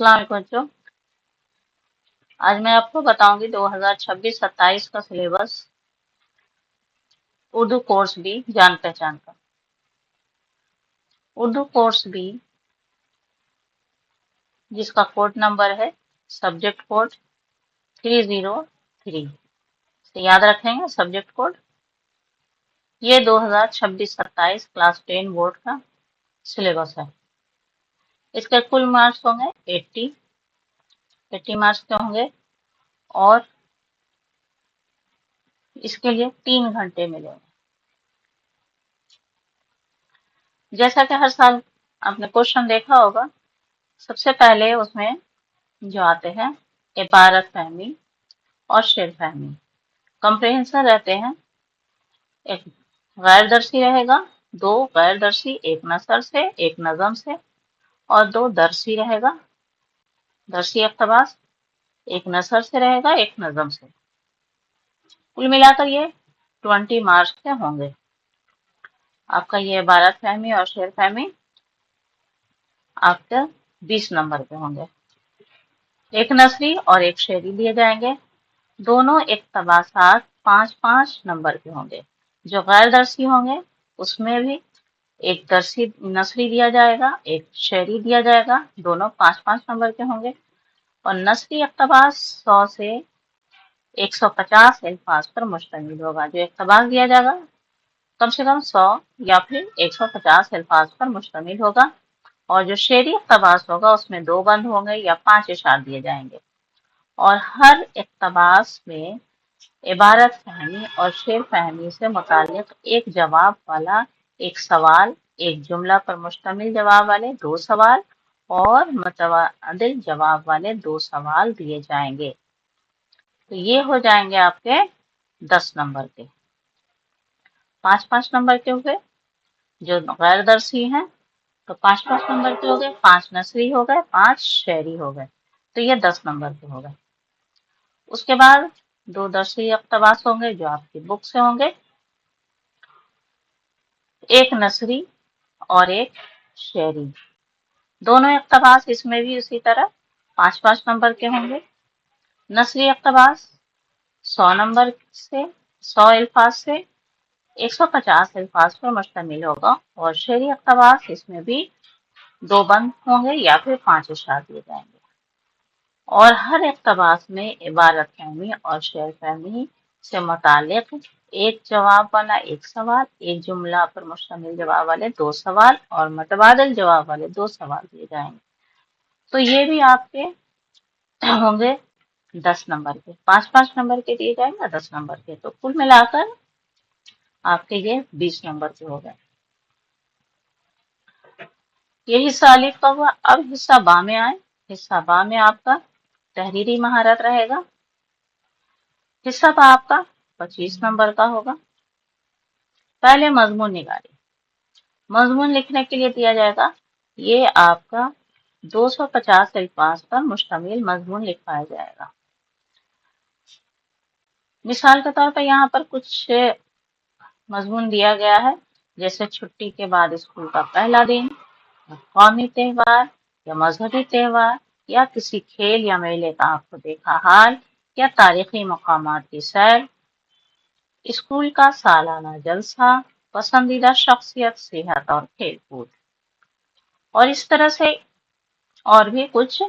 अस्सलाम वालेकुम बच्चों। आज मैं आपको बताऊंगी 2026-27 का सिलेबस उर्दू कोर्स बी जान पहचान का। उर्दू कोर्स बी जिसका कोड नंबर है सब्जेक्ट कोड 303 से याद रखेंगे सब्जेक्ट कोड। ये 2026-27 क्लास 10 बोर्ड का सिलेबस है। इसके कुल मार्क्स होंगे 80 मार्क्स के होंगे और इसके लिए 3 घंटे मिलेंगे। जैसा कि हर साल आपने क्वेश्चन देखा होगा, सबसे पहले उसमें जो आते हैं इबारत फहमी और शेर फहमी। कंप्रेहेंशन रहते हैं, एक गैर दर्सी रहेगा, 2 गैर दर्सी, एक नसर से एक नज़म से, और 2 दर्सी रहेगा, दर्सी इक़्तिबास, एक नसर से रहेगा एक नज़म से। कुल मिलाकर ये 20 मार्क्स के होंगे। आपका ये इबारत फहमी और शेर फहमी आपके 20 नंबर के होंगे। एक नसरी और एक शेरी दिए जाएंगे, दोनों इक़्तिबासात 5-5 नंबर के होंगे। जो गैर दर्सी होंगे उसमें भी एक दर्सी नसरी दिया जाएगा, एक शेरी दिया जाएगा, दोनों 5-5 नंबर के होंगे। और नसरी इक़्तिबास 100 से 150 अल्फाज पर मुश्तमिल होगा। जो इक़्तिबास दिया जाएगा कम से कम 100 या फिर 150 अल्फाज पर मुश्तमिल होगा। और जो शेरी इक़्तिबास होगा उसमें 2 बंद होंगे या 5 इशार दिए जाएंगे। और हर इक़्तिबास में इबारत फहमी और शेर फहमी से मुतालिक एक जवाब वाला एक सवाल, एक जुमला पर मुश्तमिल जवाब वाले 2 सवाल और मुतअद्दिल जवाब वाले 2 सवाल दिए जाएंगे। तो ये हो जाएंगे आपके 10 नंबर के। 5-5 नंबर के हो गए। जो गैर दर्सी हैं तो 5-5 नंबर के हो गए, 5 नसरी हो गए, 5 शेरी हो गए, तो ये 10 नंबर के हो गए। उसके बाद 2 दर्सी इक़्तिबास होंगे जो आपकी बुक से होंगे, एक नसरी और एक शेरी। दोनों इक़्तिबास इसमें भी उसी तरह 5-5 नंबर के होंगे। नसरी इक़्तिबास 100 नंबर से 100 अल्फाज से 150 अल्फाज पर मुश्तमिल होगा। और शेरी इक़्तिबास इसमें भी 2 बंद होंगे या फिर 5 इशार दिए जाएंगे। और हर इक़्तिबास में इबारत फहमी और शेर फहमी से मुतालिक एक जवाब वाला एक सवाल, एक जुमला पर मुश्तमिल जवाब वाले 2 सवाल और मुतबादिल जवाब वाले 2 सवाल दिए जाएंगे। तो ये भी आपके होंगे 10 नंबर के। 5-5 नंबर के दिए जाएंगे, 10 नंबर के, तो कुल मिलाकर आपके ये 20 नंबर के हो गए। ये हिस्सा अलिफ का हुआ। अब हिस्सा बा में आए। हिस्सा बा में आपका तहरीरी महारत रहेगा। हिस्सा बा आपका 25 नंबर का होगा। पहले मजमून निकालिए। मजमून लिखने के लिए दिया जाएगा, ये आपका 250 अल्फाज पर मुश्तमिल मजमून लिखवाया जाएगा। मिसाल के तौर पर यहाँ पर कुछ मजमून दिया गया है, जैसे छुट्टी के बाद स्कूल का पहला दिन, कौमी त्योहार या मजहबी त्योहार, या किसी खेल या मेले का आपको देखा हाल, या तारीखी मकामात की सैर, स्कूल का सालाना जलसा, पसंदीदा शख्सियत, सेहत और खेल कूद। और इस तरह से और भी कुछ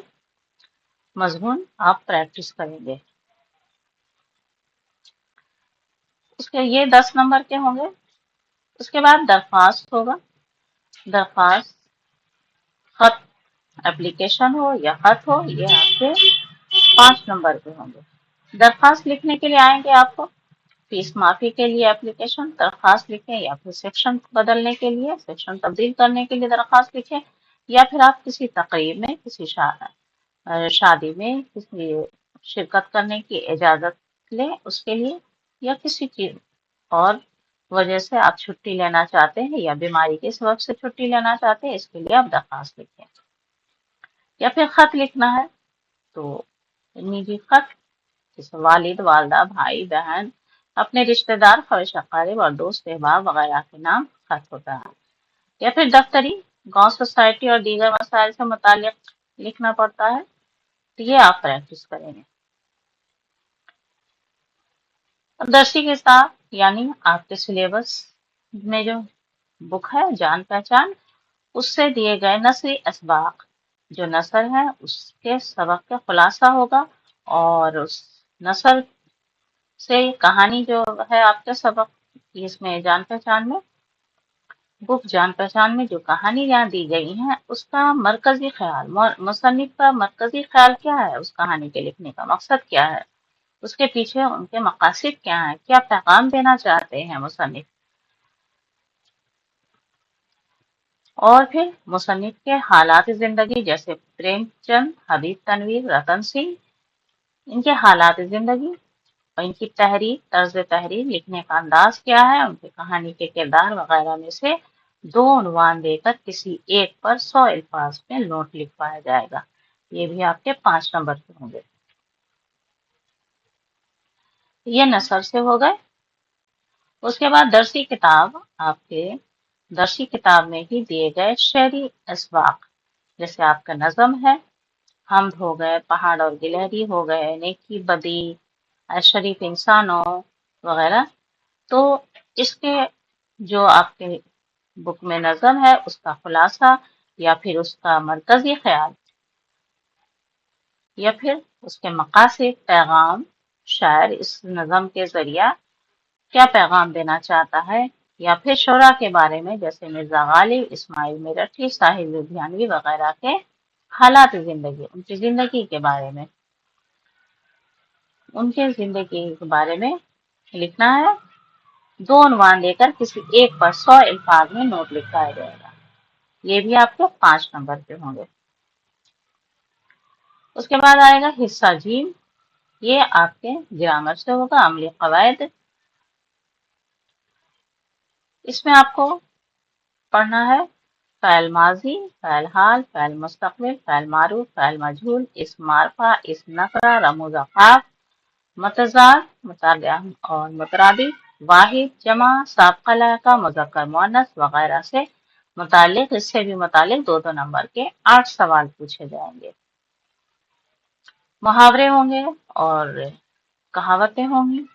मजमून आप प्रैक्टिस करेंगे। उसके ये 10 नंबर के होंगे। उसके बाद दरख्वास्त होगा। दरख्वास्त खत, एप्लीकेशन हो या खत हो, ये आपके 5 नंबर के होंगे। दरख्वास्त लिखने के लिए आएंगे आपको, फीस माफी के लिए एप्लीकेशन दरख्वास्त लिखें, या फिर सेक्शन बदलने के लिए, सेक्शन तब्दील करने के लिए दरख्वास्त लिखें, या फिर आप किसी तकरीब में, किसी शादी में किसी शिरकत करने की इजाजत लें उसके लिए, या किसी चीज और वजह से आप छुट्टी लेना चाहते हैं या बीमारी के सबब से छुट्टी लेना चाहते हैं, इसके लिए आप दरख्वास्त लिखें। या फिर खत लिखना है तो निजी खत, जैसे वालिद, वालदा, भाई, बहन, अपने रिश्तेदार, ख्वाहिश अकारिब और दोस्त अहबाब वगैरह के नाम खत होता है। या फिर दफ्तरी, गांव सोसाइटी और दीगर मसाइल से मुतालिक लिखना पड़ता है, तो ये आप प्रैक्टिस करेंगे। दर्शी के साथ यानी आपके सिलेबस में जो बुक है जान पहचान, उससे दिए गए नस्री असबाक, जो नसर है उसके सबक का खुलासा होगा, और उस नसर से कहानी जो है आपका सबक, इसमें जान पहचान में, बुक जान पहचान में जो कहानी यहाँ दी गई है उसका मरकजी ख्याल, मुसन्निफ का मरकजी ख्याल क्या है, उस कहानी के लिखने का मकसद क्या है, उसके पीछे उनके मकासद क्या है, क्या पैगाम देना चाहते हैं मुसन्निफ। और फिर मुसन्निफ के हालात जिंदगी, जैसे प्रेमचंद, हबीब तनवीर, रतन सिंह, इनके हालात जिंदगी और इनकी तहरीर, तर्ज तहरीर, लिखने का अंदाज क्या है, उनकी कहानी के किरदार वगैरह में से 2 उन्वान देकर किसी एक पर 100 अल्फाज में नोट लिखवाया जाएगा। ये भी आपके 5 नंबर के होंगे। ये नसर से हो गए। उसके बाद दरसी किताब, आपके दरसी किताब में ही दिए गए शेरी असबाक, जैसे आपका नज़म है, हमद हो गए, पहाड़ और गिलहरी हो गए, नेकी बदी, शरीफ इंसानों वगैरह। तो इसके जो आपके बुक में नज़म है उसका खुलासा, या फिर उसका मरकजी ख्याल, या फिर उसके मकासद, पैगाम, शायर इस नज़म के जरिया क्या पैगाम देना चाहता है, या फिर शोरा के बारे में, जैसे मिर्जा गालिब, इस्माइल मेरठी, साहिब लुधियानवी वगैरह के हालात जिंदगी, उनकी जिंदगी के बारे में, उनके जिंदगी के बारे में लिखना है। 2 उन्वान देकर किसी एक पर 100 अल्फाज में नोट लिखवाया जाएगा। ये भी आपके 5 नंबर के होंगे। उसके बाद आएगा हिस्सा जीम, ये आपके ग्रामर से होगा, अमली कवायद। इसमें आपको पढ़ना है फ़ैल माजी, फ़ैल हाल, फ़ैल मुस्तक़बिल, फ़ैल मारूफ, फ़ैल मजहूल, इस्म मारफा, इस्म नकरा, रमूज़ क़ाफ, मतज़ार, मुताबिअ और मुतरादिफ, वाहिद, जमा, साबिक़ा लायक़ा, मुज़क्कर मुअन्नस वगैरह से मुतालिक, इससे भी मुतालिक 2-2 नंबर के 8 सवाल पूछे जाएंगे। मुहावरे होंगे और कहावतें होंगी,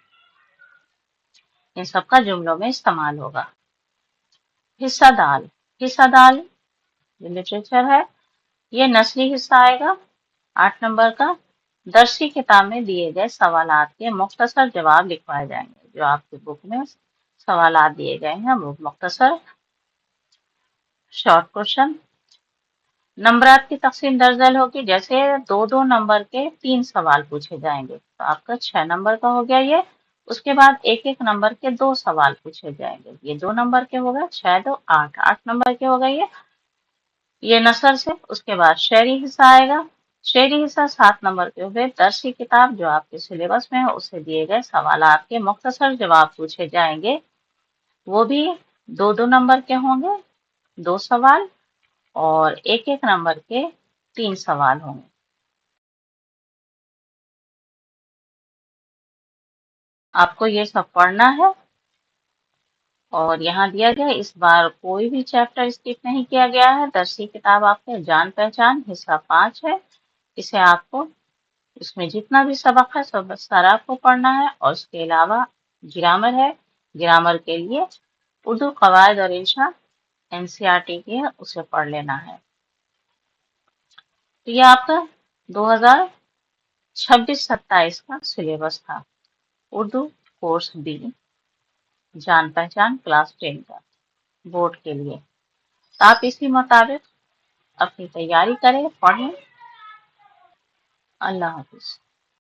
इन सबका जुमलों में इस्तेमाल होगा। हिस्सा दाल, हिस्सा दाल ये लिटरेचर है, ये नस्ली हिस्सा आएगा 8 नंबर का। दरसी किताब में दिए गए सवालात के मुख्तसर जवाब लिखवाए जाएंगे। जो आपकी बुक में सवालात दिए गए हैं वो मुख्तसर शॉर्ट क्वेश्चन। नंबरात की तकसीम दर्जल होगी, जैसे 2-2 नंबर के 3 सवाल पूछे जाएंगे, तो आपका 6 नंबर का हो गया ये। उसके बाद 1-1 नंबर के 2 सवाल पूछे जाएंगे, ये 2 नंबर के हो गए, 6 2 8, 8 नंबर के हो गए ये नसर से। उसके बाद शेरी हिस्सा आएगा, शेरी हिस्सा 7 नंबर के हो गए। दरसी किताब जो आपके सिलेबस में है उससे दिए गए सवालात के मुख्तसर जवाब पूछे जाएंगे, वो भी 2-2 नंबर के होंगे, 2 सवाल, और 1-1 नंबर के 3 सवाल होंगे। आपको ये सब पढ़ना है, और यहाँ दिया गया इस बार कोई भी चैप्टर स्किप नहीं किया गया है। दरसी किताब आपके जान पहचान हिस्सा 5 है, इसे आपको, इसमें जितना भी सबक है सब सारा आपको पढ़ना है। और उसके अलावा ग्रामर है, ग्रामर के लिए उर्दू कवायद और इंशा एनसीईआरटी की है, उसे पढ़ लेना है। तो ये आपका 2026-27 का सिलेबस था, उर्दू कोर्स बी, जान पहचान क्लास 10 का, बोर्ड के लिए। तो आप इसी मुताबिक अपनी तैयारी करें, पढ़ें। अल्लाह हाफिज।